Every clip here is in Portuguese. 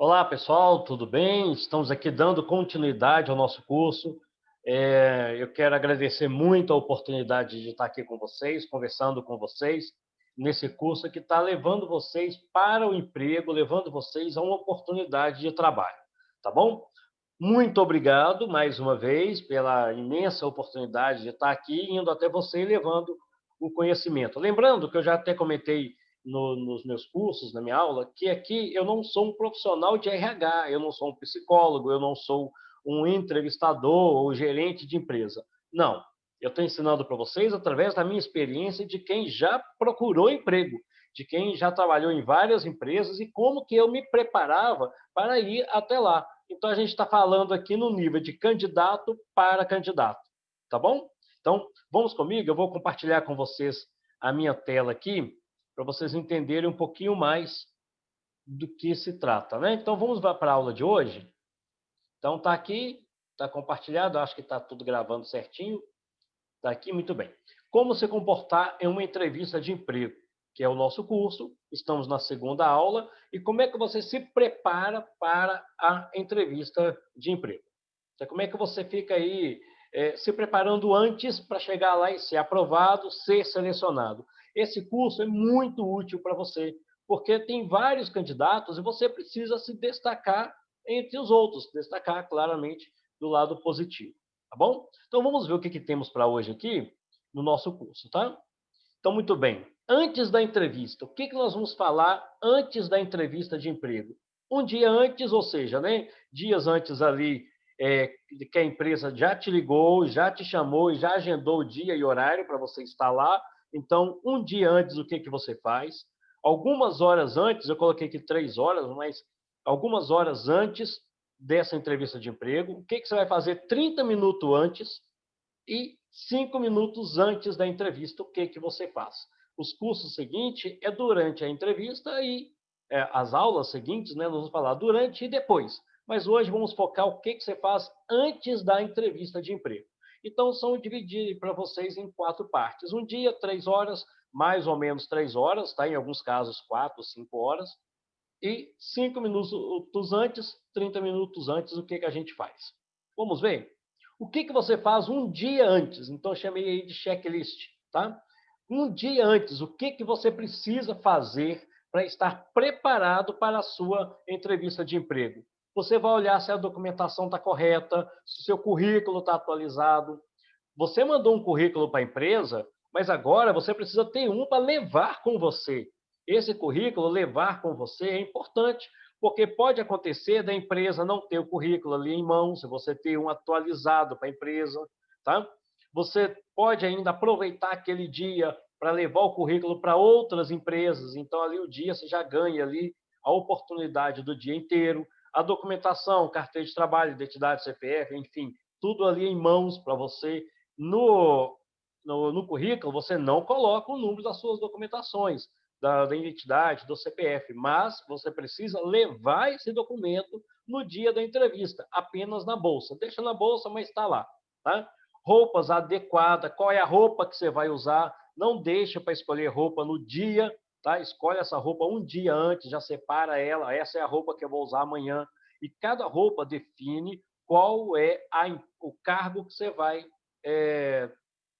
Olá, pessoal, tudo bem? Estamos aqui dando continuidade ao nosso curso. Eu quero agradecer muito a oportunidade de estar aqui com vocês, conversando com vocês, nesse curso que está levando vocês para o emprego, levando vocês a uma oportunidade de trabalho, tá bom? Muito obrigado mais uma vez pela imensa oportunidade de estar aqui, indo até você e levando o conhecimento. Lembrando que eu já até comentei nos meus cursos, na minha aula, que aqui eu não sou um profissional de RH, eu não sou um psicólogo, eu não sou um entrevistador ou gerente de empresa. Não, eu estou ensinando para vocês através da minha experiência de quem já procurou emprego, de quem já trabalhou em várias empresas e como que eu me preparava para ir até lá. Então, a gente está falando aqui no nível de candidato para candidato, tá bom? Então, vamos comigo, eu vou compartilhar com vocês a minha tela aqui, para vocês entenderem um pouquinho mais do que se trata, né? Então, vamos para a aula de hoje. Então, está aqui, está compartilhado, acho que está tudo gravando certinho. Está aqui, muito bem. Como se comportar em uma entrevista de emprego, que é o nosso curso, estamos na segunda aula, e como é que você se prepara para a entrevista de emprego? Então, como é que você fica aí se preparando antes para chegar lá e ser aprovado, ser selecionado? Esse curso é muito útil para você, porque tem vários candidatos e você precisa se destacar entre os outros, destacar claramente do lado positivo, tá bom? Então vamos ver o que temos para hoje aqui no nosso curso, tá? Então, muito bem. Antes da entrevista, o que nós vamos falar antes da entrevista de emprego? Um dia antes, ou seja, né, dias antes ali, que a empresa já te ligou, já te chamou e já agendou o dia e horário para você estar lá. Então, um dia antes, o que você faz? Algumas horas antes, eu coloquei aqui 3 horas, mas algumas horas antes dessa entrevista de emprego, o que você vai fazer 30 minutos antes e 5 minutos antes da entrevista, o que você faz? Os cursos seguintes é durante a entrevista e as aulas seguintes, né, nós vamos falar durante e depois. Mas hoje vamos focar o que você faz antes da entrevista de emprego. Então, são divididos para vocês em 4 partes. Um dia, 3 horas, mais ou menos 3 horas, tá? Em alguns casos, 4, 5 horas. E 5 minutos antes, 30 minutos antes, o que a gente faz? Vamos ver? O que você faz um dia antes? Então, eu chamei aí de checklist, tá? Um dia antes, o que você precisa fazer para estar preparado para a sua entrevista de emprego? Você vai olhar se a documentação está correta, se o seu currículo está atualizado. Você mandou um currículo para a empresa, mas agora você precisa ter um para levar com você. Esse currículo levar com você é importante, porque pode acontecer da empresa não ter o currículo ali em mãos, se você ter um atualizado para a empresa, tá? Você pode ainda aproveitar aquele dia para levar o currículo para outras empresas, então ali o dia você já ganha ali a oportunidade do dia inteiro, a documentação, carteira de trabalho, identidade, CPF, enfim, tudo ali em mãos para você. No currículo, você não coloca o número das suas documentações, da identidade, do CPF, mas você precisa levar esse documento no dia da entrevista, apenas na bolsa. Deixa na bolsa, mas está lá. Tá? Roupas adequadas, qual é a roupa que você vai usar? Não deixa para escolher roupa no dia, tá? Escolhe essa roupa um dia antes, já separa ela, essa é a roupa que eu vou usar amanhã. E cada roupa define qual é o cargo que você vai é,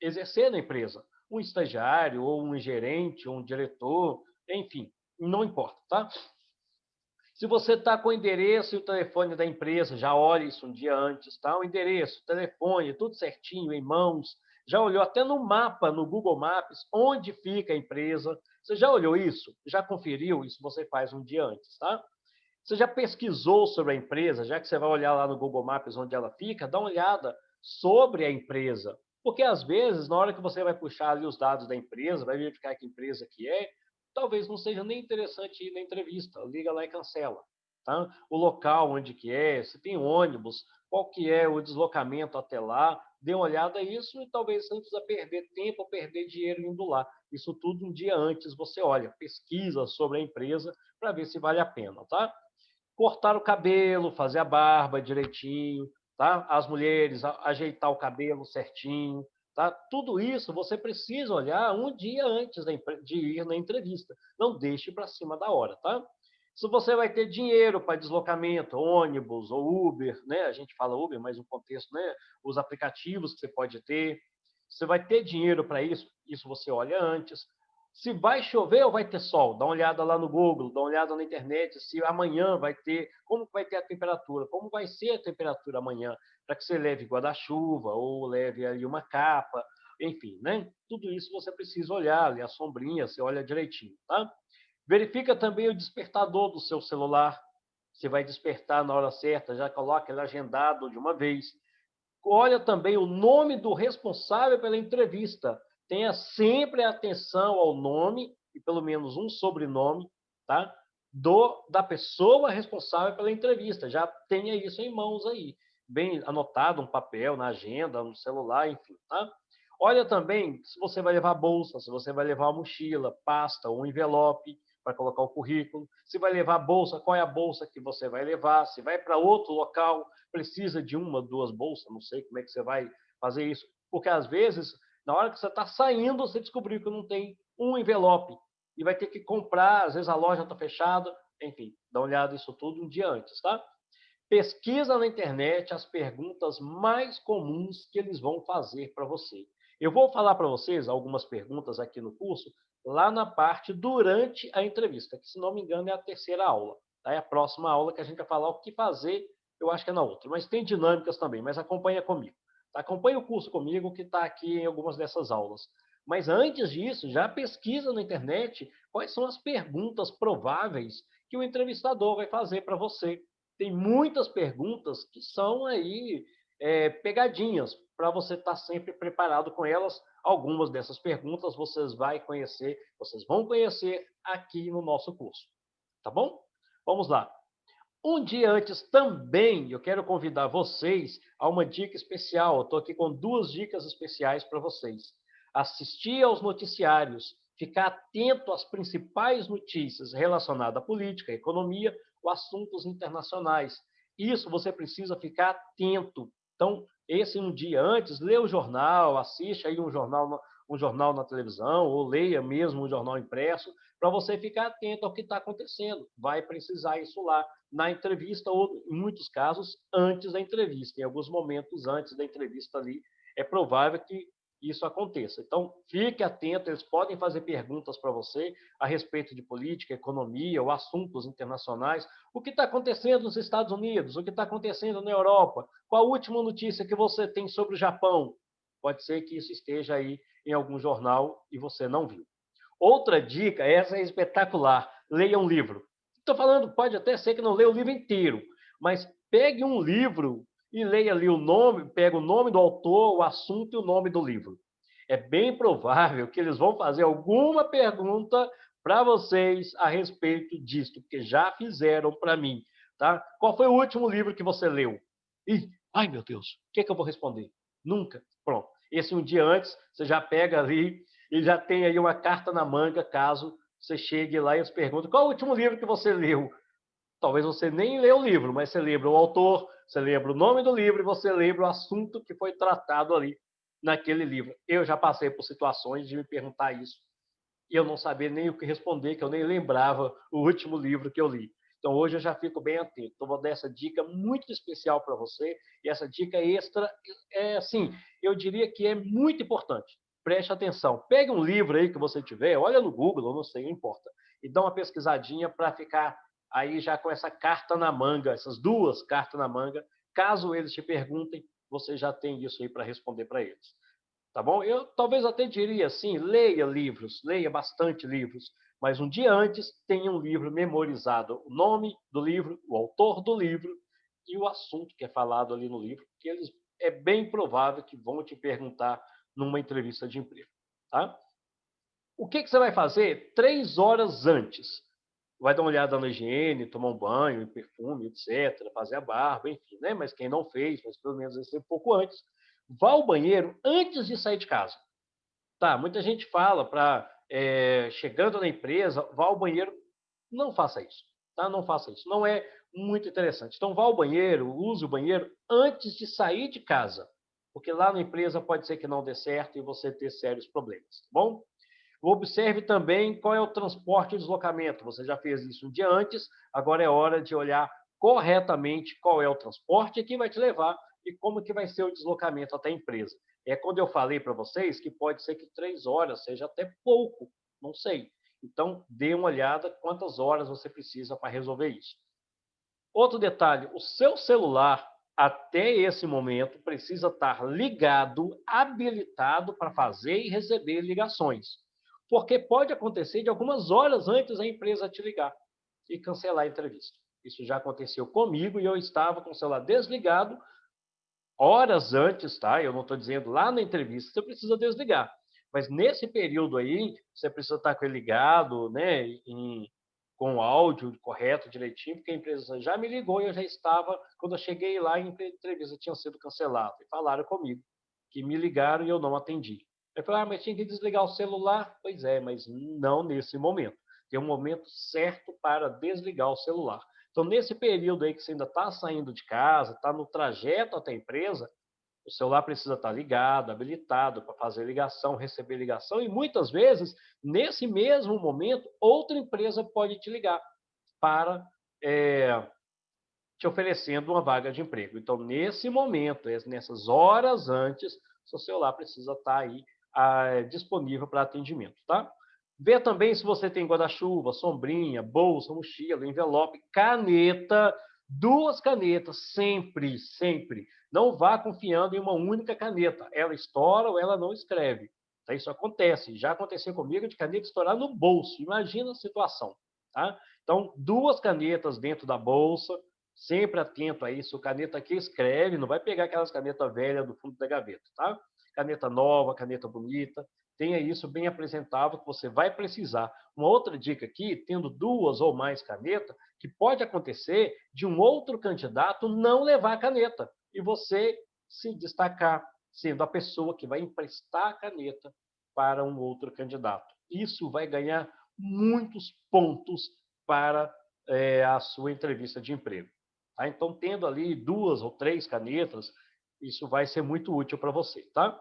exercer na empresa. Um estagiário, ou um gerente, ou um diretor, enfim, não importa, tá? Se você está com o endereço e o telefone da empresa, já olhe isso um dia antes, tá? O endereço, o telefone, tudo certinho, em mãos. Já olhou até no mapa, no Google Maps, onde fica a empresa. Você já olhou isso? Já conferiu? Isso você faz um dia antes, tá? Você já pesquisou sobre a empresa? Já que você vai olhar lá no Google Maps onde ela fica, dá uma olhada sobre a empresa. Porque, às vezes, na hora que você vai puxar ali os dados da empresa, vai verificar que empresa que é, talvez não seja nem interessante ir na entrevista. Liga lá e cancela. Tá? O local onde que é, se tem ônibus, qual que é o deslocamento até lá, dê uma olhada nisso e talvez você não precisa perder tempo ou perder dinheiro indo lá. Isso tudo um dia antes você olha, pesquisa sobre a empresa para ver se vale a pena, tá? Cortar o cabelo, fazer a barba direitinho, tá? As mulheres, ajeitar o cabelo certinho, tá? Tudo isso você precisa olhar um dia antes de ir na entrevista. Não deixe para cima da hora, tá? Se você vai ter dinheiro para deslocamento, ônibus ou Uber, né? A gente fala Uber, mas no contexto, né? Os aplicativos que você pode ter. Você vai ter dinheiro para isso? Isso você olha antes. Se vai chover ou vai ter sol, dá uma olhada lá no Google, dá uma olhada na internet, se amanhã vai ter, como vai ter a temperatura, como vai ser a temperatura amanhã, para que você leve guarda-chuva ou leve ali uma capa, enfim, né? Tudo isso você precisa olhar, ali a sombrinha, você olha direitinho, tá? Verifica também o despertador do seu celular, se vai despertar na hora certa, já coloca ele agendado de uma vez. Olha também o nome do responsável pela entrevista. Tenha sempre atenção ao nome e pelo menos um sobrenome, tá? Da pessoa responsável pela entrevista. Já tenha isso em mãos aí, bem anotado, um papel, na agenda, no celular, enfim, tá? Olha também se você vai levar bolsa, se você vai levar uma mochila, pasta ou um envelope para colocar o currículo. Se vai levar bolsa, qual é a bolsa que você vai levar? Se vai para outro local, precisa de uma, duas bolsas, não sei como é que você vai fazer isso. Porque às vezes, na hora que você está saindo, você descobriu que não tem um envelope e vai ter que comprar, às vezes a loja está fechada, enfim, dá uma olhada nisso tudo um dia antes, tá? Pesquisa na internet as perguntas mais comuns que eles vão fazer para você. Eu vou falar para vocês algumas perguntas aqui no curso, lá na parte durante a entrevista, que se não me engano é a terceira aula. Tá? É a próxima aula que a gente vai falar o que fazer, eu acho que é na outra. Mas tem dinâmicas também, mas acompanha comigo. Tá? Acompanha o curso comigo que está aqui em algumas dessas aulas. Mas antes disso, já pesquisa na internet quais são as perguntas prováveis que o entrevistador vai fazer para você. Tem muitas perguntas que são aí pegadinhas para você estar sempre preparado com elas. Algumas dessas perguntas vocês vão conhecer aqui no nosso curso, tá bom? Vamos lá. Um dia antes também eu quero convidar vocês a uma dica especial. Eu estou aqui com duas dicas especiais para vocês. Assistir aos noticiários, ficar atento às principais notícias relacionadas à política, à economia ou assuntos internacionais. Isso você precisa ficar atento. Então, esse um dia antes, lê o jornal, assiste aí um jornal na televisão, ou leia mesmo um jornal impresso, para você ficar atento ao que está acontecendo. Vai precisar isso lá na entrevista ou, em muitos casos, antes da entrevista. Em alguns momentos antes da entrevista ali, é provável que isso aconteça. Então, fique atento, eles podem fazer perguntas para você a respeito de política, economia ou assuntos internacionais. O que está acontecendo nos Estados Unidos? O que está acontecendo na Europa? Qual a última notícia que você tem sobre o Japão? Pode ser que isso esteja aí em algum jornal e você não viu. Outra dica, essa é espetacular, leia um livro. Estou falando, pode até ser que não leia o livro inteiro, mas pegue um livro e leia ali o nome, pega o nome do autor, o assunto e o nome do livro. É bem provável que eles vão fazer alguma pergunta para vocês a respeito disso, porque já fizeram para mim, tá? Qual foi o último livro que você leu? Ih, ai meu Deus, o que é que eu vou responder? Nunca. Pronto. Esse um dia antes, você já pega ali e já tem aí uma carta na manga, caso você chegue lá e eles perguntam qual o último livro que você leu? Talvez você nem lê o livro, mas você lembra o autor, você lembra o nome do livro e você lembra o assunto que foi tratado ali naquele livro. Eu já passei por situações de me perguntar isso e eu não sabia nem o que responder, que eu nem lembrava o último livro que eu li. Então hoje eu já fico bem atento. Então vou dar essa dica muito especial para você e essa dica extra é assim, eu diria que é muito importante. Preste atenção. Pegue um livro aí que você tiver, olha no Google, ou não sei, não importa, e dá uma pesquisadinha para ficar aí já com essa carta na manga, essas duas cartas na manga. Caso eles te perguntem, você já tem isso aí para responder para eles. Tá bom? Eu talvez até diria assim, leia livros, leia bastante livros, mas um dia antes tenha um livro memorizado, o nome do livro, o autor do livro e o assunto que é falado ali no livro, que eles é bem provável que vão te perguntar numa entrevista de emprego, tá? O que você vai fazer 3 horas antes? Vai dar uma olhada na higiene, tomar um banho, perfume, etc., fazer a barba, enfim, né? Mas quem não fez, mas pelo menos esse um pouco antes, vá ao banheiro antes de sair de casa. Tá, muita gente fala para, chegando na empresa, vá ao banheiro. Não faça isso, tá? Não faça isso. Não é muito interessante. Então, vá ao banheiro, use o banheiro antes de sair de casa, porque lá na empresa pode ser que não dê certo e você ter sérios problemas, tá bom? Observe também qual é o transporte e deslocamento. Você já fez isso um dia antes, agora é hora de olhar corretamente qual é o transporte que vai te levar e como que vai ser o deslocamento até a empresa. É quando eu falei para vocês que pode ser que 3 horas seja até pouco, não sei. Então, dê uma olhada quantas horas você precisa para resolver isso. Outro detalhe, o seu celular, até esse momento, precisa estar ligado, habilitado para fazer e receber ligações. Porque pode acontecer de algumas horas antes a empresa te ligar e cancelar a entrevista. Isso já aconteceu comigo e eu estava com o celular desligado horas antes, tá? Eu não estou dizendo lá na entrevista, você precisa desligar. Mas nesse período aí, você precisa estar com ele ligado, né? Com o áudio correto, direitinho, porque a empresa já me ligou e eu já estava, quando eu cheguei lá, a entrevista tinha sido cancelada. E falaram comigo que me ligaram e eu não atendi. Eu falei, mas tinha que desligar o celular? Pois é, mas não nesse momento. Tem um momento certo para desligar o celular. Então, nesse período aí que você ainda está saindo de casa, está no trajeto até a empresa, o celular precisa estar ligado, habilitado para fazer ligação, receber ligação, e muitas vezes, nesse mesmo momento, outra empresa pode te ligar para te oferecendo uma vaga de emprego. Então, nesse momento, nessas horas antes, seu celular precisa estar aí disponível para atendimento, tá? Vê também se você tem guarda-chuva, sombrinha, bolsa, mochila, envelope, caneta, 2 canetas, sempre, sempre. Não vá confiando em uma única caneta. Ela estoura ou ela não escreve. Tá? Isso acontece. Já aconteceu comigo de caneta estourar no bolso. Imagina a situação. Tá? Então, 2 canetas dentro da bolsa, sempre atento a isso. Caneta que escreve, não vai pegar aquelas canetas velhas do fundo da gaveta, tá? Caneta nova, caneta bonita. Tenha isso bem apresentável que você vai precisar. Uma outra dica aqui, tendo 2 ou mais canetas, que pode acontecer de um outro candidato não levar a caneta e você se destacar sendo a pessoa que vai emprestar a caneta para um outro candidato. Isso vai ganhar muitos pontos para a sua entrevista de emprego. Tá? Então, tendo ali 2 ou 3 canetas, isso vai ser muito útil para você. Tá?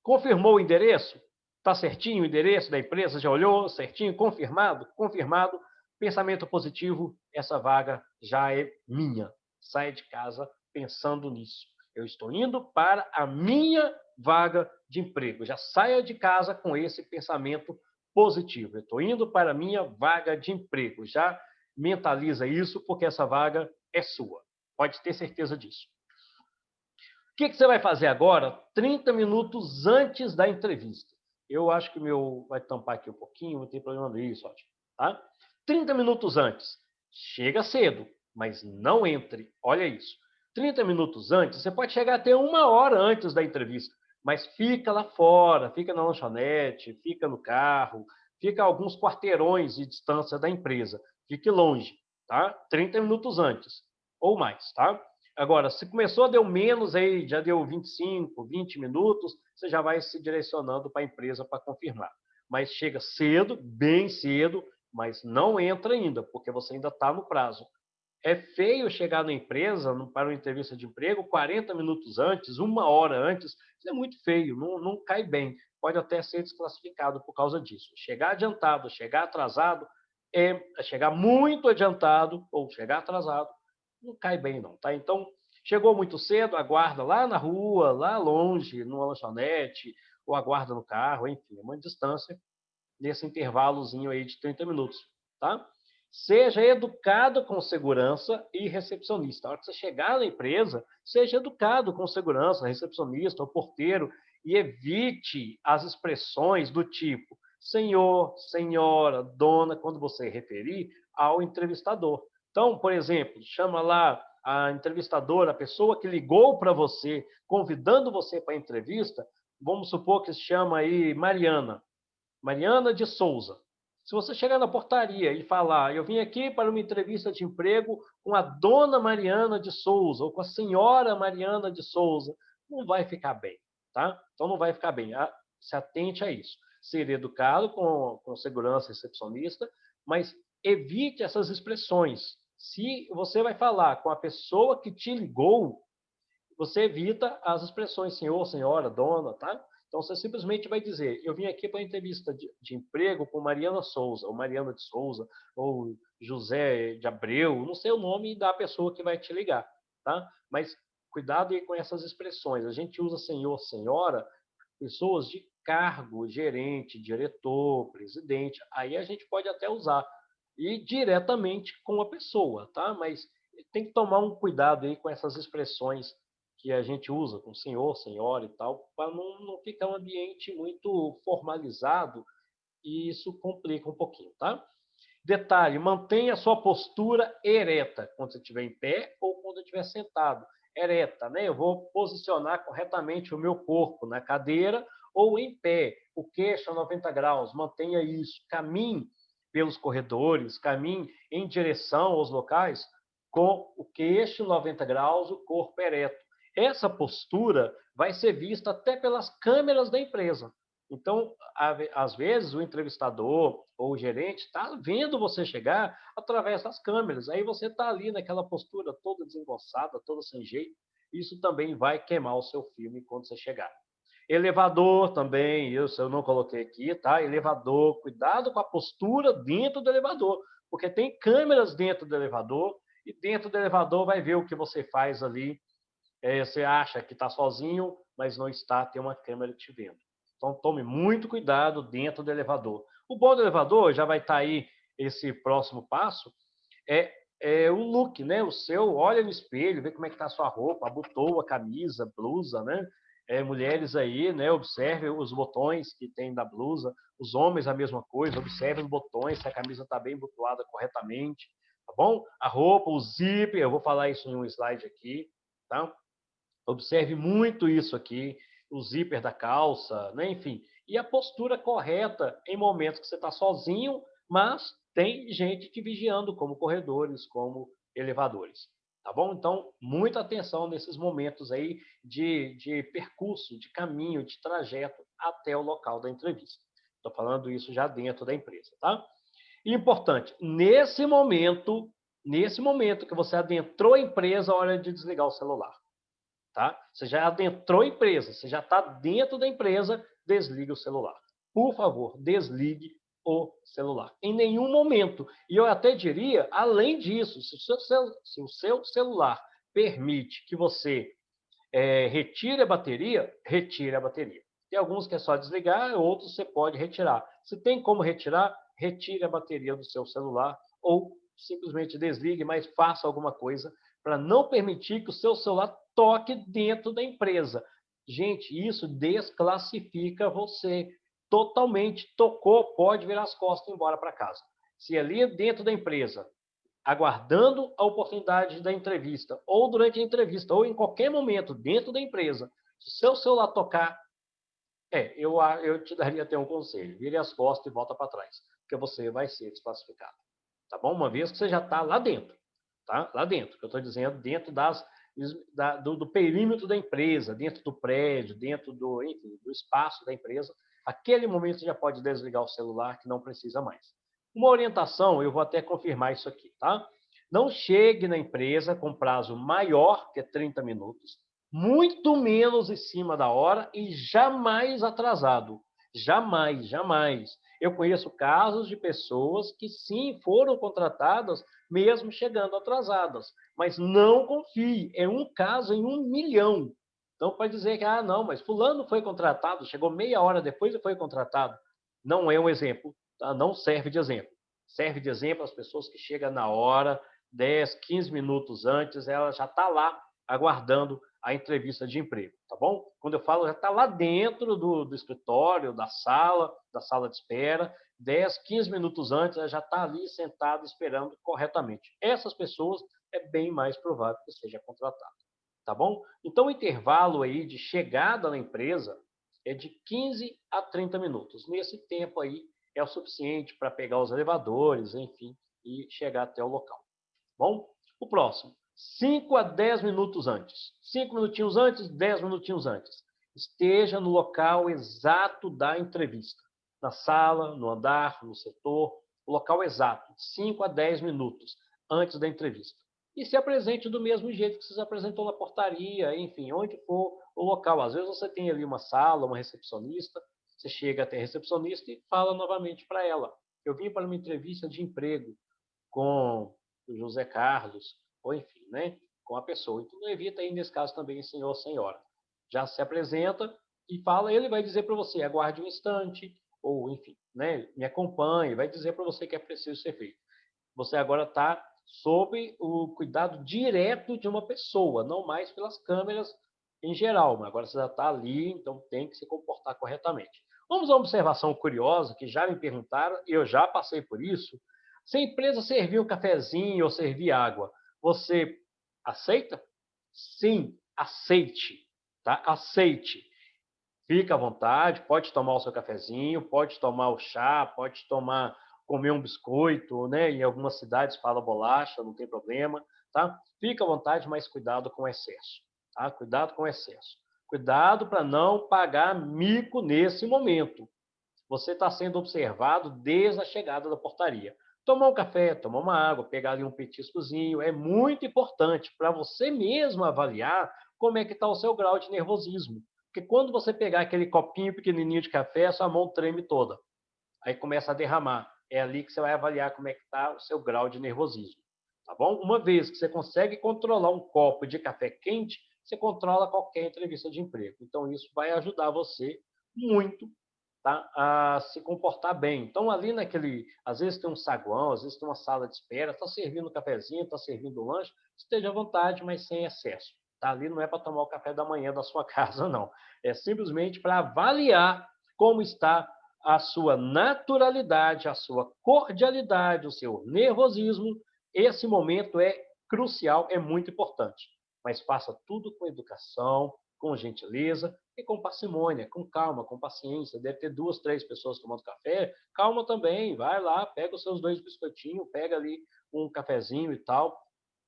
Confirmou o endereço? Está certinho o endereço da empresa? Já olhou certinho? Confirmado? Confirmado. Pensamento positivo, essa vaga já é minha. Saia de casa pensando nisso. Eu estou indo para a minha vaga de emprego. Já saia de casa com esse pensamento positivo. Eu estou indo para a minha vaga de emprego. Já mentaliza isso, porque essa vaga é sua. Pode ter certeza disso. O que você vai fazer agora, 30 minutos antes da entrevista? Eu acho que o meu vai tampar aqui um pouquinho, não tem problema nisso, ótimo. Tá? 30 minutos antes. Chega cedo, mas não entre. Olha isso. 30 minutos antes, você pode chegar até 1 hora antes da entrevista, mas fica lá fora, fica na lanchonete, fica no carro, fica a alguns quarteirões de distância da empresa. Fique longe, tá? 30 minutos antes, ou mais, tá? Agora, se começou, deu menos aí, já deu 25, 20 minutos, você já vai se direcionando para a empresa para confirmar. Mas chega cedo, bem cedo, mas não entra ainda, porque você ainda está no prazo. É feio chegar na empresa para uma entrevista de emprego 40 minutos antes, 1 hora antes. Isso é muito feio, não cai bem. Pode até ser desclassificado por causa disso. Chegar adiantado, chegar atrasado, chegar muito adiantado ou chegar atrasado, não cai bem não, tá? Então, chegou muito cedo, aguarda lá na rua, lá longe, numa lanchonete, ou aguarda no carro, enfim, uma distância nesse intervalozinho aí de 30 minutos, tá? Seja educado com segurança e recepcionista. Na hora que você chegar na empresa, seja educado com segurança, recepcionista, ou porteiro, e evite as expressões do tipo senhor, senhora, dona, quando você referir ao entrevistador. Então, por exemplo, chama lá a entrevistadora, a pessoa que ligou para você, convidando você para a entrevista, vamos supor que se chama aí Mariana. Mariana de Souza. Se você chegar na portaria e falar, eu vim aqui para uma entrevista de emprego com a dona Mariana de Souza ou com a senhora Mariana de Souza, não vai ficar bem, tá? Então não vai ficar bem. Se atente a isso. Ser educado com segurança recepcionista, mas evite essas expressões. Se você vai falar com a pessoa que te ligou, você evita as expressões senhor, senhora, dona, tá? Então, você simplesmente vai dizer, eu vim aqui para a entrevista de emprego com Mariana Souza, ou Mariana de Souza, ou José de Abreu, não sei o nome da pessoa que vai te ligar, tá? Mas cuidado aí com essas expressões. A gente usa senhor, senhora, pessoas de cargo, gerente, diretor, presidente, aí a gente pode até usar. E diretamente com a pessoa, tá? Mas tem que tomar um cuidado aí com essas expressões que a gente usa, com senhor, senhora e tal, para não ficar um ambiente muito formalizado e isso complica um pouquinho, tá? Detalhe, mantenha a sua postura ereta quando você estiver em pé ou quando estiver sentado. Ereta, né? Eu vou posicionar corretamente o meu corpo na cadeira ou em pé, o queixo a 90 graus, mantenha isso. Caminhe pelos corredores, caminhe em direção aos locais com o queixo 90 graus, o corpo ereto. Essa postura vai ser vista até pelas câmeras da empresa. Então, às vezes, o entrevistador ou o gerente está vendo você chegar através das câmeras. Aí você está ali naquela postura toda desengonçada, toda sem jeito. Isso também vai queimar o seu filme quando você chegar. Elevador também, isso eu não coloquei aqui, tá? Elevador, cuidado com a postura dentro do elevador, porque tem câmeras dentro do elevador e dentro do elevador vai ver o que você faz ali. Você acha que está sozinho, mas não está, tem uma câmera te vendo. Então, tome muito cuidado dentro do elevador. O bom do elevador, já vai estar aí esse próximo passo, é o look, né? O seu, olha no espelho, vê como é que está a sua roupa, abotoa, camisa, blusa, né? Mulheres aí, né? Observe os botões que tem da blusa. Os homens, a mesma coisa, observe os botões, se a camisa está bem abotoada corretamente, tá bom? A roupa, o zíper, eu vou falar isso em um slide aqui, tá? Observe muito isso aqui, o zíper da calça, né? Enfim. E a postura correta em momentos que você está sozinho, mas tem gente te vigiando, como corredores, como elevadores. Tá bom? Então, muita atenção nesses momentos aí de percurso, de caminho, de trajeto até o local da entrevista. Estou falando isso já dentro da empresa, tá? E importante, nesse momento que você adentrou a empresa, a hora de desligar o celular. Tá? Você já adentrou a empresa, você já está dentro da empresa, desligue o celular. Por favor, desligue o celular. Em nenhum momento. E eu até diria, além disso, se o seu celular permite que você retire a bateria. Tem alguns que é só desligar, outros você pode retirar. Se tem como retirar, retire a bateria do seu celular ou simplesmente desligue, mas faça alguma coisa para não permitir que o seu celular toque dentro da empresa. Gente, isso desclassifica você totalmente. Tocou, pode virar as costas e ir embora para casa. Se ali dentro da empresa aguardando a oportunidade da entrevista, ou durante a entrevista, ou em qualquer momento dentro da empresa, se o seu celular tocar, eu te daria até um conselho: vire as costas e volta para trás, porque você vai ser desclassificado. Tá bom? Uma vez que você já está lá dentro, tá? Lá dentro, que eu estou dizendo, dentro do perímetro da empresa, dentro do prédio, dentro enfim, do espaço da empresa, aquele momento você já pode desligar o celular, que não precisa mais. Uma orientação, eu vou até confirmar isso aqui, tá? Não chegue na empresa com prazo maior que 30 minutos, muito menos em cima da hora e jamais atrasado. Jamais, jamais. Eu conheço casos de pessoas que sim foram contratadas mesmo chegando atrasadas, mas não confie, é um caso em 1 milhão. Então, pode dizer que, não, mas fulano foi contratado, chegou meia hora depois e foi contratado. Não é um exemplo, tá? Não serve de exemplo. Serve de exemplo as pessoas que chegam na hora, 10, 15 minutos antes, ela já está lá aguardando a entrevista de emprego, tá bom? Quando eu falo, já está lá dentro do escritório, da sala de espera, 10, 15 minutos antes, ela já está ali sentada esperando corretamente. Essas pessoas é bem mais provável que seja contratada, tá bom? Então, o intervalo aí de chegada na empresa é de 15 a 30 minutos. Nesse tempo aí é o suficiente para pegar os elevadores, enfim, e chegar até o local. Bom, o próximo, 5 a 10 minutos antes. 5 minutinhos antes, 10 minutinhos antes. Esteja no local exato da entrevista. Na sala, no andar, no setor, o local exato, 5 a 10 minutos antes da entrevista. e se apresente do mesmo jeito que você se apresentou na portaria, enfim, onde for o local. Às vezes você tem ali uma sala, uma recepcionista, você chega até a recepcionista e fala novamente para ela: eu vim para uma entrevista de emprego com o José Carlos, ou enfim, né, com a pessoa. Então, evita aí, nesse caso, também senhor ou senhora. Já se apresenta e fala, ele vai dizer para você, aguarde um instante, ou enfim, né, me acompanhe, vai dizer para você que é preciso ser feito. Você agora está sob o cuidado direto de uma pessoa, não mais pelas câmeras em geral, mas agora você já está ali, então tem que se comportar corretamente. Vamos a uma observação curiosa que já me perguntaram, eu já passei por isso. Se a empresa servir um cafezinho ou servir água, você aceita? Sim, aceite, tá? Aceite. Fica à vontade, pode tomar o seu cafezinho, pode tomar o chá, pode tomar, comer um biscoito, né? Em algumas cidades fala bolacha, não tem problema, tá? Fica à vontade, mas cuidado com o excesso, tá? Cuidado com o excesso. Cuidado para não pagar mico nesse momento. Você está sendo observado desde a chegada da portaria. Tomar um café, tomar uma água, pegar ali um petiscozinho, é muito importante para você mesmo avaliar como é que está o seu grau de nervosismo. Porque quando você pegar aquele copinho pequenininho de café, a sua mão treme toda. Aí começa a derramar. É ali que você vai avaliar como é que está o seu grau de nervosismo. Tá bom? Uma vez que você consegue controlar um copo de café quente, você controla qualquer entrevista de emprego. Então, isso vai ajudar você muito, tá, a se comportar bem. Então, ali naquele, às vezes tem um saguão, às vezes tem uma sala de espera, está servindo um cafezinho, está servindo um lanche, esteja à vontade, mas sem excesso. Tá? Ali não é para tomar o café da manhã da sua casa, não. É simplesmente para avaliar como está a sua naturalidade, a sua cordialidade, o seu nervosismo. Esse momento é crucial, é muito importante. Mas faça tudo com educação, com gentileza e com parcimônia, com calma, com paciência. Deve ter 2, 3 pessoas tomando café. Calma também, vai lá, pega os seus 2 biscoitinhos, pega ali um cafezinho e tal,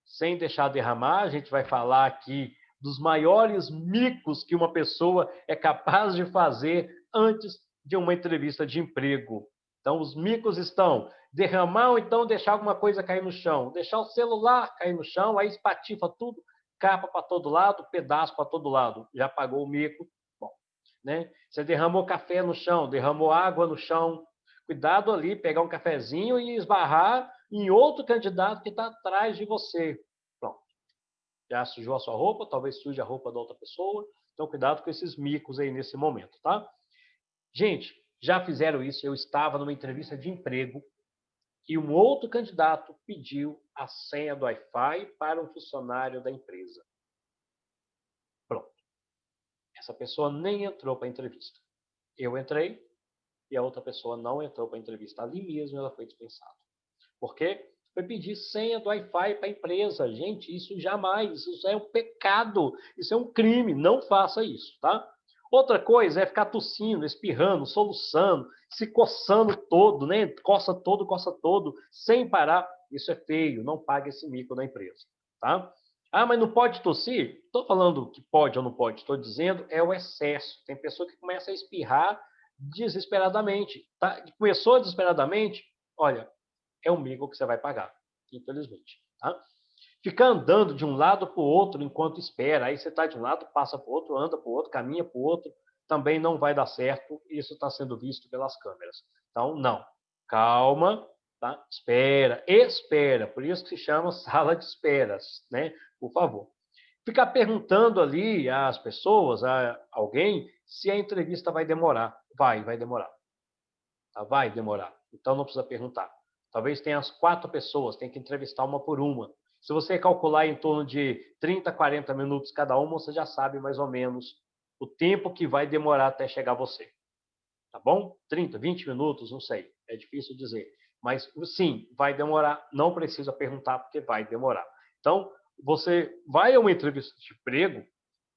sem deixar derramar. A gente vai falar aqui dos maiores micos que uma pessoa é capaz de fazer antes de uma entrevista de emprego. Então, os micos estão derramar ou então deixar alguma coisa cair no chão, deixar o celular cair no chão, aí espatifa tudo, capa para todo lado, pedaço para todo lado. Já pagou o mico. Bom, né? Você derramou café no chão, derramou água no chão. Cuidado ali, pegar um cafezinho e esbarrar em outro candidato que está atrás de você. Pronto. Já sujou a sua roupa, talvez suje a roupa da outra pessoa. Então, cuidado com esses micos aí nesse momento, tá? Gente, já fizeram isso. Eu estava numa entrevista de emprego e um outro candidato pediu a senha do Wi-Fi para um funcionário da empresa. Pronto. Essa pessoa nem entrou para a entrevista. Eu entrei e a outra pessoa não entrou para a entrevista. Ali mesmo ela foi dispensada. Por quê? Foi pedir senha do Wi-Fi para a empresa. Gente, isso jamais, isso é um pecado, isso é um crime, não faça isso, tá? Outra coisa é ficar tossindo, espirrando, soluçando, se coçando todo, né? Coça todo, sem parar. Isso é feio, não pague esse mico da empresa, tá? Ah, mas não pode tossir? Estou falando que pode ou não pode, estou dizendo é o excesso. Tem pessoa que começa a espirrar desesperadamente, tá? Começou desesperadamente, olha, é um mico que você vai pagar, infelizmente. Tá? Ficar andando de um lado para o outro enquanto espera, aí você está de um lado, passa para o outro, anda para o outro, caminha para o outro, também não vai dar certo, isso está sendo visto pelas câmeras. Então, não. Calma, tá? Espera, espera, por isso que se chama sala de esperas, né? Por favor. Ficar perguntando ali às pessoas, a alguém, se a entrevista vai demorar. Vai demorar. Tá? Vai demorar. Então não precisa perguntar. Talvez tenha as 4 pessoas, tem que entrevistar uma por uma. Se você calcular em torno de 30, 40 minutos cada uma, você já sabe mais ou menos o tempo que vai demorar até chegar você. Tá bom? 30, 20 minutos, não sei. É difícil dizer. Mas sim, vai demorar. Não precisa perguntar, porque vai demorar. Então, você vai a uma entrevista de emprego,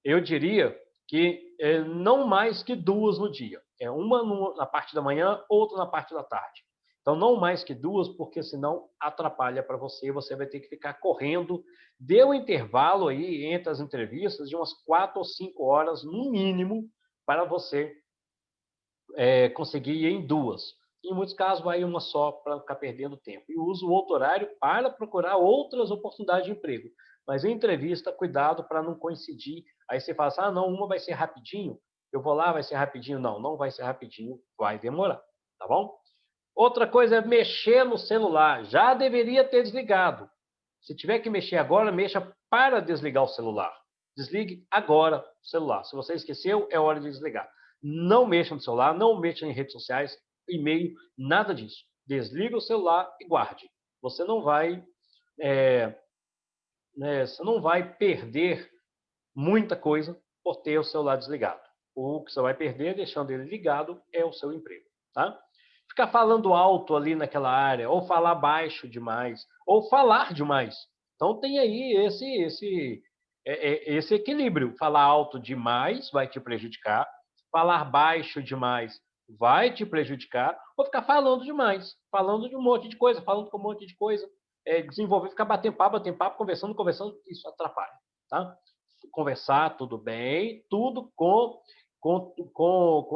eu diria que não mais que 2 no dia. É uma na parte da manhã, outra na parte da tarde. Então, não mais que 2, porque senão atrapalha para você. Você vai ter que ficar correndo. Dê um intervalo aí entre as entrevistas de umas 4 ou 5 horas, no mínimo, para você conseguir ir em 2. Em muitos casos, vai uma só para ficar perdendo tempo. E usa o outro horário para procurar outras oportunidades de emprego. Mas em entrevista, cuidado para não coincidir. Aí você fala assim, ah, não, uma vai ser rapidinho, eu vou lá, vai ser rapidinho. Não, não vai ser rapidinho, vai demorar, tá bom? Outra coisa é mexer no celular. Já deveria ter desligado. Se tiver que mexer agora, mexa para desligar o celular. Desligue agora o celular. Se você esqueceu, é hora de desligar. Não mexa no celular, não mexa em redes sociais, e-mail, nada disso. Desliga o celular e guarde. Você não vai, é, você não vai perder muita coisa por ter o celular desligado. O que você vai perder deixando ele ligado é o seu emprego, tá? Ficar falando alto ali naquela área, ou falar baixo demais, ou falar demais. Então tem aí esse equilíbrio. Falar alto demais vai te prejudicar, falar baixo demais vai te prejudicar, ou ficar falando demais, falando de um monte de coisa, falando com um monte de coisa, desenvolver, ficar batendo papo, conversando, isso atrapalha, tá? Conversar, tudo bem, tudo com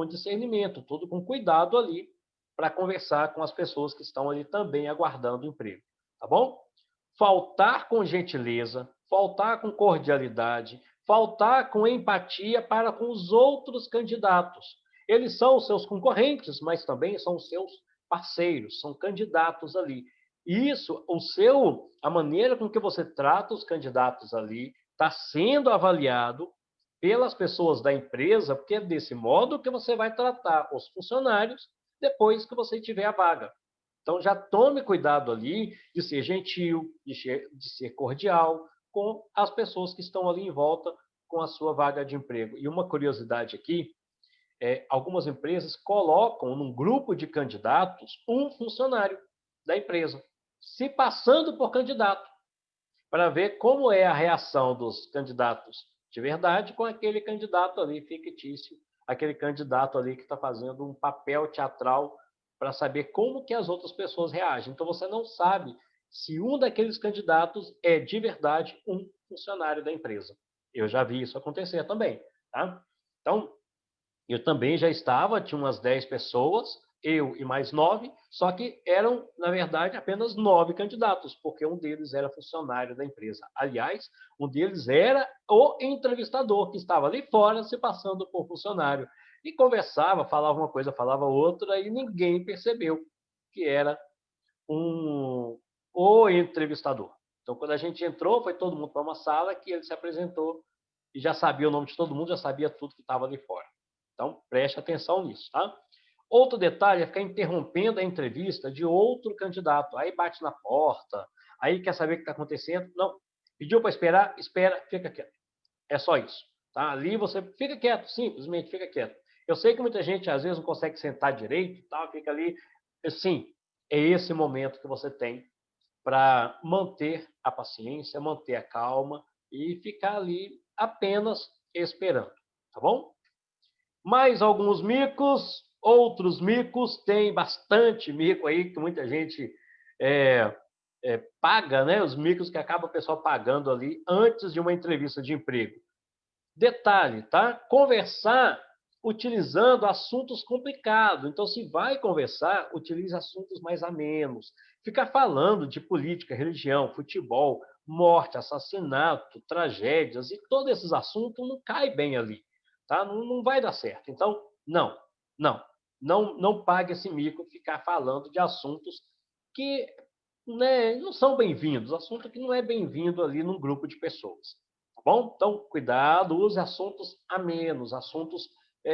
discernimento, tudo com cuidado ali, para conversar com as pessoas que estão ali também aguardando o emprego, tá bom? Faltar com gentileza, faltar com cordialidade, faltar com empatia para com os outros candidatos. Eles são os seus concorrentes, mas também são os seus parceiros, são candidatos ali. Isso, a maneira com que você trata os candidatos ali está sendo avaliado pelas pessoas da empresa, porque é desse modo que você vai tratar os funcionários depois que você tiver a vaga. Então, já tome cuidado ali de ser gentil, de ser cordial com as pessoas que estão ali em volta com a sua vaga de emprego. E uma curiosidade aqui, algumas empresas colocam num grupo de candidatos um funcionário da empresa, se passando por candidato, para ver como é a reação dos candidatos de verdade com aquele candidato ali fictício, aquele candidato ali que está fazendo um papel teatral para saber como que as outras pessoas reagem. Então, você não sabe se um daqueles candidatos é de verdade um funcionário da empresa. Eu já vi isso acontecer também, tá? Então, eu também já estava, tinha umas 10 pessoas, eu e mais 9, só que eram, na verdade, apenas 9 candidatos, porque um deles era funcionário da empresa. Aliás, um deles era o entrevistador, que estava ali fora se passando por funcionário. E conversava, falava uma coisa, falava outra, e ninguém percebeu que era o entrevistador. Então, quando a gente entrou, foi todo mundo para uma sala que ele se apresentou e já sabia o nome de todo mundo, já sabia tudo que estava ali fora. Então, preste atenção nisso, tá? Outro detalhe é ficar interrompendo a entrevista de outro candidato. Aí bate na porta, aí quer saber o que está acontecendo. Não, pediu para esperar, espera, fica quieto. É só isso, tá? Ali você fica quieto, simplesmente fica quieto. Eu sei que muita gente às vezes não consegue sentar direito, tá? Fica ali. Sim, é esse momento que você tem para manter a paciência, manter a calma e ficar ali apenas esperando, tá bom? Mais alguns micos, outros micos, tem bastante mico aí que muita gente é, paga, né? Os micos que acaba o pessoal pagando ali antes de uma entrevista de emprego. Detalhe, tá? Conversar utilizando assuntos complicados. Então, se vai conversar, utilize assuntos mais amenos. Ficar falando de política, religião, futebol, morte, assassinato, tragédias e todos esses assuntos não cai bem ali, tá? Não vai dar certo. Então, não pague esse mico ficar falando de assuntos que, né, não são bem-vindos, assunto que não é bem-vindo ali num grupo de pessoas. Tá bom? Então, cuidado, use assuntos amenos, assuntos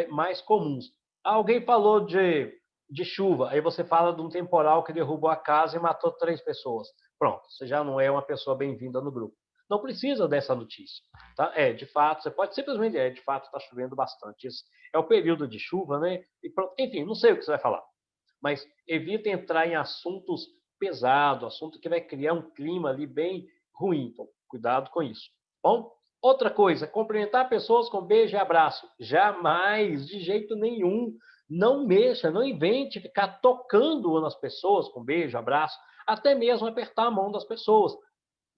mais comuns. Alguém falou de chuva, aí você fala de um temporal que derrubou a casa e matou 3 pessoas. Pronto, você já não é uma pessoa bem-vinda no grupo. Não precisa dessa notícia. Tá? De fato, você pode simplesmente, de fato, está chovendo bastante. Esse é o período de chuva, né? E pronto. Enfim, não sei o que você vai falar. Mas evita entrar em assuntos pesados, assunto que vai criar um clima ali bem ruim. Então, cuidado com isso. Bom, outra coisa, cumprimentar pessoas com beijo e abraço. Jamais, de jeito nenhum. Não mexa, não invente ficar tocando nas pessoas com beijo, abraço, até mesmo apertar a mão das pessoas.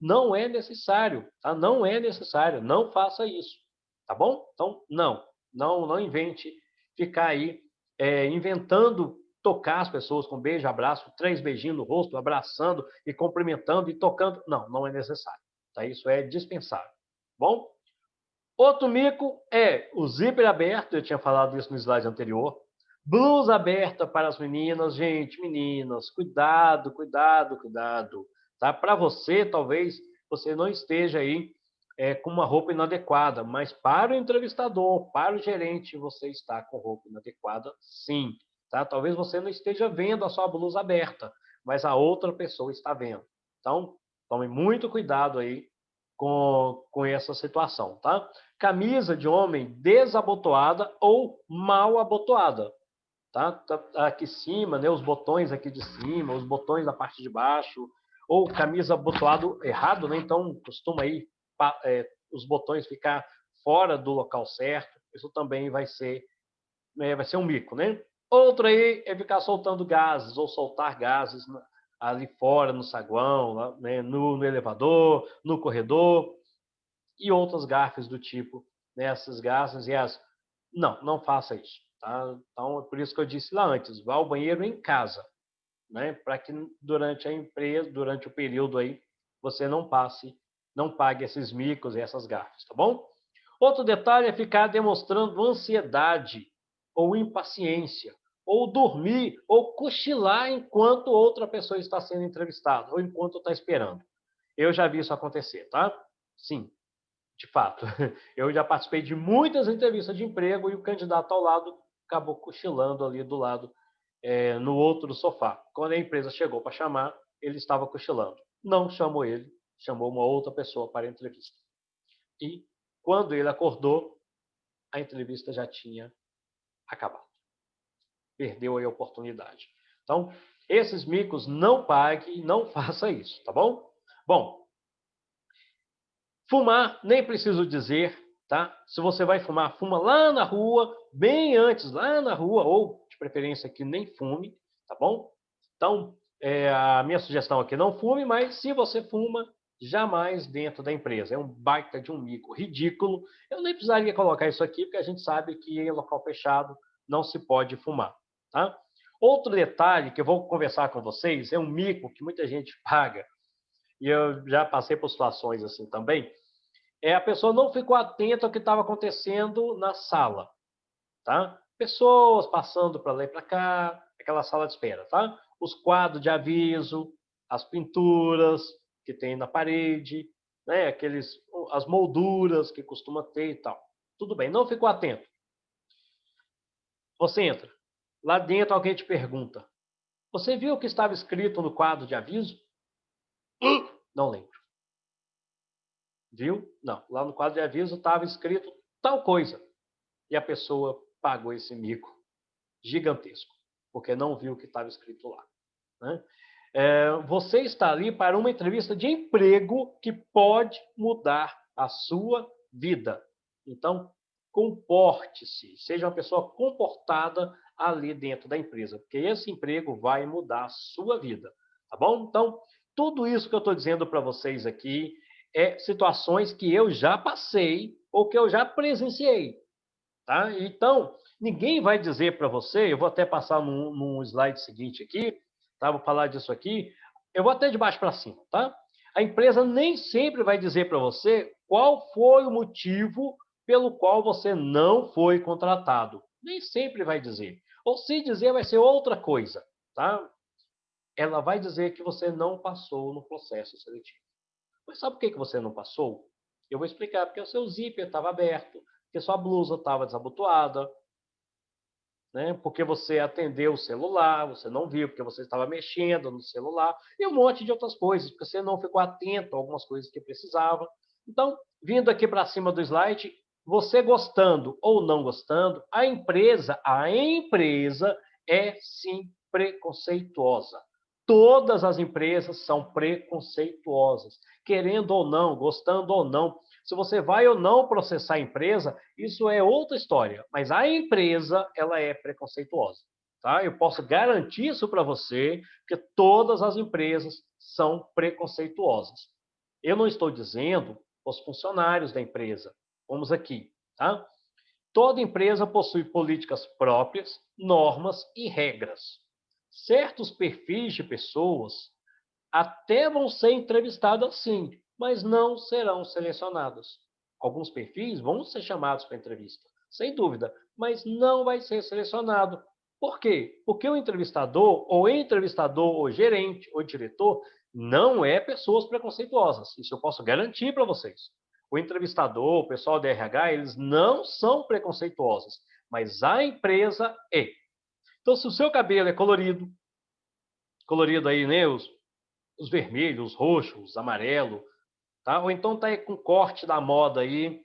Não é necessário, tá? Não é necessário, não faça isso, tá bom? Então, não invente ficar aí inventando tocar as pessoas com beijo, abraço, 3 beijinhos no rosto, abraçando e cumprimentando e tocando. Não, não é necessário. Tá? Isso é dispensável. Bom? Outro mico é o zíper aberto, eu tinha falado isso no slide anterior. Blusa aberta para as meninas. Gente, meninas, cuidado, cuidado, cuidado. Tá? Para você, talvez você não esteja aí com uma roupa inadequada, mas para o entrevistador, para o gerente, você está com roupa inadequada, sim. Tá? Talvez você não esteja vendo a sua blusa aberta, mas a outra pessoa está vendo. Então, tome muito cuidado aí com essa situação, tá? Camisa de homem desabotoada ou mal abotoada, tá? Aqui em cima, né, os botões aqui de cima, os botões da parte de baixo, ou camisa abotoado errado, né? Então costuma aí os botões ficar fora do local certo. Isso também vai ser um mico, né? Outro aí é ficar soltando gases ou soltar gases ali fora no saguão, lá, né, no elevador, no corredor e outras gafes do tipo, né, essas gafes e as... Não, não faça isso, tá? Então, é por isso que eu disse lá antes, vá ao banheiro em casa, né? Para que durante o período aí, você não pague esses micos e essas gafes, tá bom? Outro detalhe é ficar demonstrando ansiedade ou impaciência, ou dormir, ou cochilar enquanto outra pessoa está sendo entrevistada, ou enquanto está esperando. Eu já vi isso acontecer, tá? Sim, de fato. Eu já participei de muitas entrevistas de emprego e o candidato ao lado acabou cochilando ali do lado, no outro sofá. Quando a empresa chegou para chamar, ele estava cochilando. Não chamou ele, chamou uma outra pessoa para a entrevista. E quando ele acordou, a entrevista já tinha acabado. Perdeu aí a oportunidade. Então, esses micos não pague, não faça isso, tá bom? Bom, fumar, nem preciso dizer, tá? Se você vai fumar, fuma lá na rua, bem antes, lá na rua, ou de preferência que nem fume, tá bom? Então, a minha sugestão aqui, não fume, mas se você fuma, jamais dentro da empresa. É um baita de um mico ridículo. Eu nem precisaria colocar isso aqui, porque a gente sabe que em local fechado não se pode fumar, tá? Outro detalhe que eu vou conversar com vocês é um mico que muita gente paga, e eu já passei por situações assim também, a pessoa não ficou atenta ao que estava acontecendo na sala, tá? Pessoas passando para lá e para cá, aquela sala de espera, tá? Os quadros de aviso, as pinturas que tem na parede, né? As molduras que costuma ter e tal. Tudo bem, não ficou atento. Você entra. Lá dentro alguém te pergunta: você viu o que estava escrito no quadro de aviso? Não lembro. Viu? Não. Lá no quadro de aviso estava escrito tal coisa. E a pessoa pagou esse mico gigantesco, porque não viu o que estava escrito lá. Né? Você está ali para uma entrevista de emprego que pode mudar a sua vida. Então, comporte-se, seja uma pessoa comportada ali dentro da empresa, porque esse emprego vai mudar a sua vida, tá bom? Então, tudo isso que eu estou dizendo para vocês aqui é situações que eu já passei ou que eu já presenciei, tá? Então, ninguém vai dizer para você, eu vou até passar num slide seguinte aqui, tá? Vou falar disso aqui, eu vou até de baixo para cima, tá? A empresa nem sempre vai dizer para você qual foi o motivo pelo qual você não foi contratado. Nem sempre vai dizer. Ou se dizer, vai ser outra coisa, tá? Ela vai dizer que você não passou no processo seletivo. Mas sabe por que você não passou? Eu vou explicar, porque o seu zíper estava aberto, porque sua blusa estava desabotoada, né? Porque você atendeu o celular, você não viu, porque você estava mexendo no celular, e um monte de outras coisas, porque você não ficou atento a algumas coisas que precisava. Então, vindo aqui para cima do slide, você gostando ou não gostando, a empresa é sim preconceituosa. Todas as empresas são preconceituosas, querendo ou não, gostando ou não. Se você vai ou não processar a empresa, isso é outra história. Mas a empresa, ela é preconceituosa. Tá? Eu posso garantir isso para você, que todas as empresas são preconceituosas. Eu não estou dizendo os funcionários da empresa. Vamos aqui. Tá? Toda empresa possui políticas próprias, normas e regras. certos perfis de pessoas até vão ser entrevistados sim, mas não serão selecionados. Alguns perfis vão ser chamados para entrevista, sem dúvida, mas não vai ser selecionado. Por quê? Porque o entrevistador, ou gerente, ou diretor, não é pessoas preconceituosas. Isso eu posso garantir para vocês. O entrevistador, o pessoal da RH, eles não são preconceituosos, mas a empresa é. Então, se o seu cabelo é colorido aí, né, os vermelhos, os roxos, amarelo, tá? Ou então tá aí com corte da moda aí,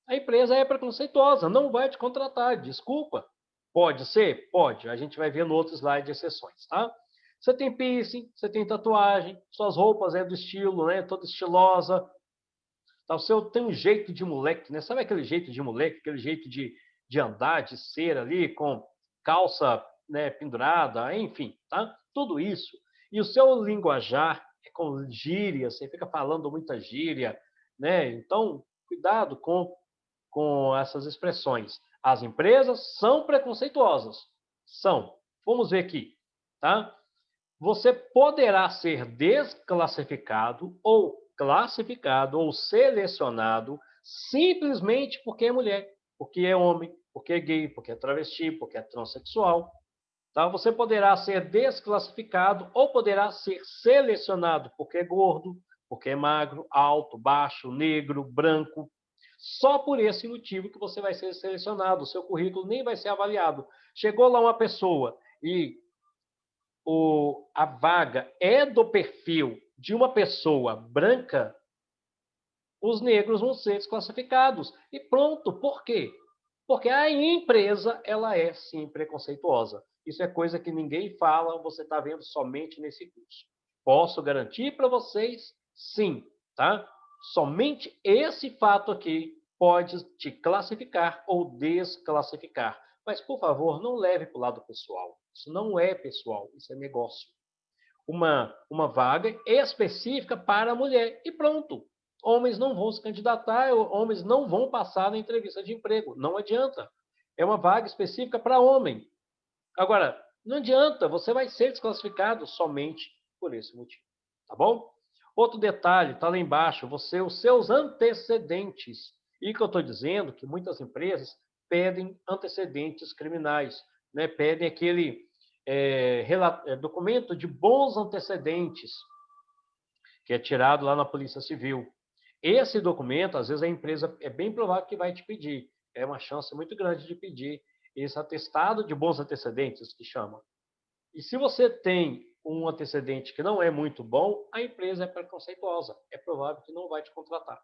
a empresa é preconceituosa, não vai te contratar, desculpa. Pode ser? Pode. A gente vai ver no outro slide exceções, tá? Você tem piercing, você tem tatuagem, suas roupas é do estilo, né? Toda estilosa. Tá? O seu tem um jeito de moleque, né? Sabe aquele jeito de moleque, aquele jeito de andar, de ser ali, com calça, né, pendurada, enfim, tá? Tudo isso. E o seu linguajar é com gíria, você fica falando muita gíria, né? Então, cuidado com essas expressões. As empresas são preconceituosas. São. Vamos ver aqui, tá? Você poderá ser desclassificado ou classificado ou selecionado simplesmente porque é mulher, porque é homem, porque é gay, porque é travesti, porque é transexual. Tá? Você poderá ser desclassificado ou poderá ser selecionado porque é gordo, porque é magro, alto, baixo, negro, branco. Só por esse motivo que você vai ser selecionado. O seu currículo nem vai ser avaliado. Chegou lá uma pessoa e a vaga é do perfil de uma pessoa branca, os negros vão ser desclassificados. E pronto. Por quê? Porque a empresa, ela é sim preconceituosa. Isso é coisa que ninguém fala, você está vendo somente nesse curso. Posso garantir para vocês, sim, tá? Somente esse fato aqui pode te classificar ou desclassificar. Mas, por favor, não leve para o lado pessoal. Isso não é pessoal, isso é negócio. Uma vaga específica para a mulher e pronto. Homens não vão se candidatar, homens não vão passar na entrevista de emprego. Não adianta. É uma vaga específica para homem. Agora, não adianta, você vai ser desclassificado somente por esse motivo. Tá bom? Outro detalhe, está lá embaixo, os seus antecedentes. E que eu estou dizendo que muitas empresas pedem antecedentes criminais, né? Pedem aquele documento de bons antecedentes, que é tirado lá na Polícia Civil. Esse documento, às vezes, a empresa é bem provável que vai te pedir. É uma chance muito grande de pedir esse atestado de bons antecedentes, que chama. E se você tem um antecedente que não é muito bom, a empresa é preconceituosa. É provável que não vai te contratar.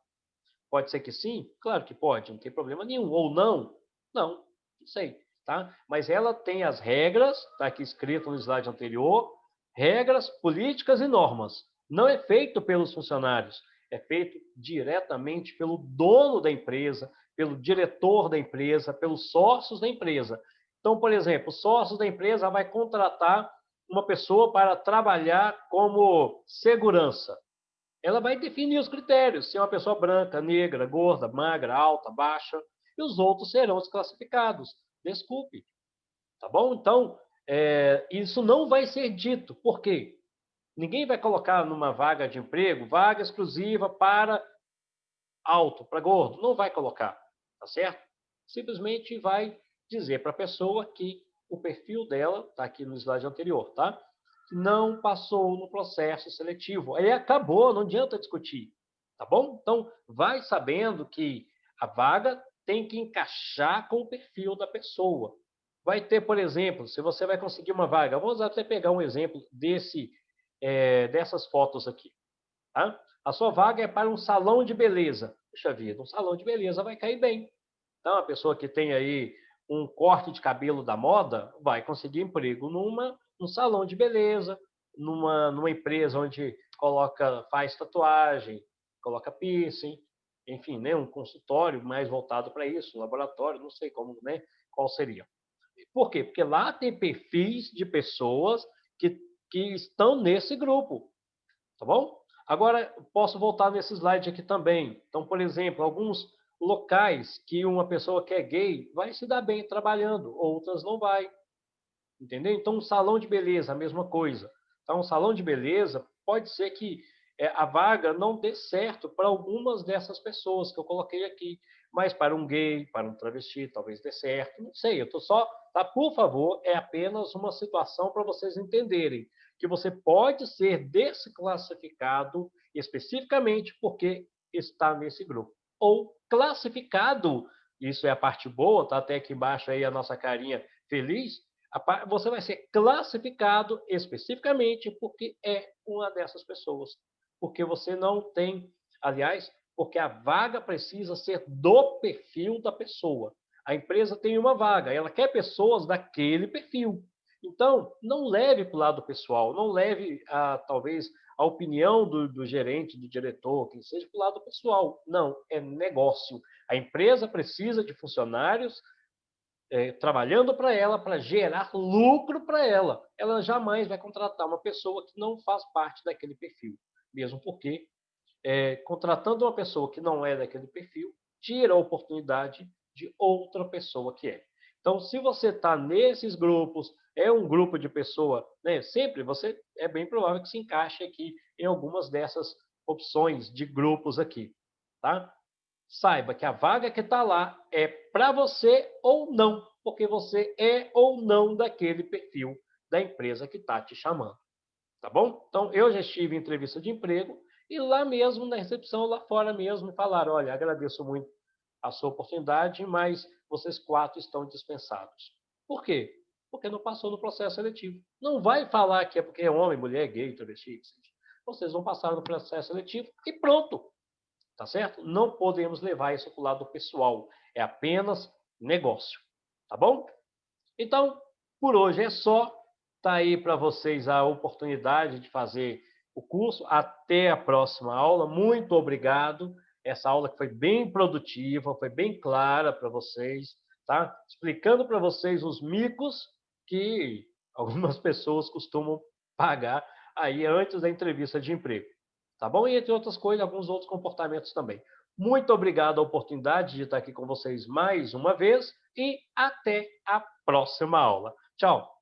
Pode ser que sim? Claro que pode, não tem problema nenhum. Ou não? Não, não sei. Tá? Mas ela tem as regras, está aqui escrito no slide anterior, regras, políticas e normas. Não é feito pelos funcionários, é feito diretamente pelo dono da empresa, pelo diretor da empresa, pelos sócios da empresa. Então, por exemplo, os sócios da empresa vai contratar uma pessoa para trabalhar como segurança. Ela vai definir os critérios, se é uma pessoa branca, negra, gorda, magra, alta, baixa, e os outros serão desclassificados. Desculpe, tá bom? Então, isso não vai ser dito. Por quê? Ninguém vai colocar numa vaga de emprego, vaga exclusiva para alto, para gordo. Não vai colocar, tá certo? Simplesmente vai dizer para a pessoa que o perfil dela, está aqui no slide anterior, tá? Não passou no processo seletivo. Aí acabou, não adianta discutir, tá bom? Então, vai sabendo que a vaga tem que encaixar com o perfil da pessoa. Vai ter, por exemplo, se você vai conseguir uma vaga, vamos até pegar um exemplo dessas fotos aqui, tá? A sua vaga é para um salão de beleza. Puxa vida, um salão de beleza vai cair bem. Então, a pessoa que tem aí um corte de cabelo da moda vai conseguir emprego num salão de beleza, numa empresa onde faz tatuagem, coloca piercing, enfim, né, um consultório mais voltado para isso, um laboratório, não sei como, né, qual seria. Por quê? Porque lá tem perfis de pessoas que estão nesse grupo, tá bom? Agora, posso voltar nesse slide aqui também. Então, por exemplo, alguns locais que uma pessoa que é gay vai se dar bem trabalhando, outras não vai. entendeu? Então, um salão de beleza, a mesma coisa. Então, um salão de beleza pode ser que a vaga não dê certo para algumas dessas pessoas que eu coloquei aqui, mas para um gay, para um travesti, talvez dê certo, não sei, eu estou só, tá? Por favor, é apenas uma situação para vocês entenderem que você pode ser desclassificado especificamente porque está nesse grupo, ou classificado, isso é a parte boa, tá até aqui embaixo aí a nossa carinha feliz, você vai ser classificado especificamente porque é uma dessas pessoas. Porque você não tem, aliás, porque a vaga precisa ser do perfil da pessoa. A empresa tem uma vaga, ela quer pessoas daquele perfil. Então, não leve para o lado pessoal, não leve, talvez, a opinião do gerente, do diretor, quem seja, para o lado pessoal. Não, é negócio. A empresa precisa de funcionários trabalhando para ela, para gerar lucro para ela. Ela jamais vai contratar uma pessoa que não faz parte daquele perfil, mesmo porque contratando uma pessoa que não é daquele perfil, tira a oportunidade de outra pessoa que é. Então, se você está nesses grupos, é um grupo de pessoa, né, sempre você é bem provável que se encaixe aqui em algumas dessas opções de grupos aqui, tá? Saiba que a vaga que está lá é para você ou não, porque você é ou não daquele perfil da empresa que está te chamando. Tá bom? Então, eu já estive em entrevista de emprego e lá mesmo, na recepção, lá fora mesmo, me falaram: olha, agradeço muito a sua oportunidade, mas vocês 4 estão dispensados. Por quê? Porque não passou no processo seletivo. Não vai falar que é porque é homem, mulher, gay, travesti, etc. Vocês vão passar no processo seletivo e pronto. Tá certo? Não podemos levar isso para o lado pessoal. É apenas negócio. Tá bom? Então, por hoje é só. Tá aí para vocês a oportunidade de fazer o curso. Até a próxima aula. Muito obrigado. Essa aula que foi bem produtiva, foi bem clara para vocês, tá? Explicando para vocês os micos que algumas pessoas costumam pagar aí antes da entrevista de emprego. Tá bom? E entre outras coisas, alguns outros comportamentos também. Muito obrigado a oportunidade de estar aqui com vocês mais uma vez e até a próxima aula. Tchau!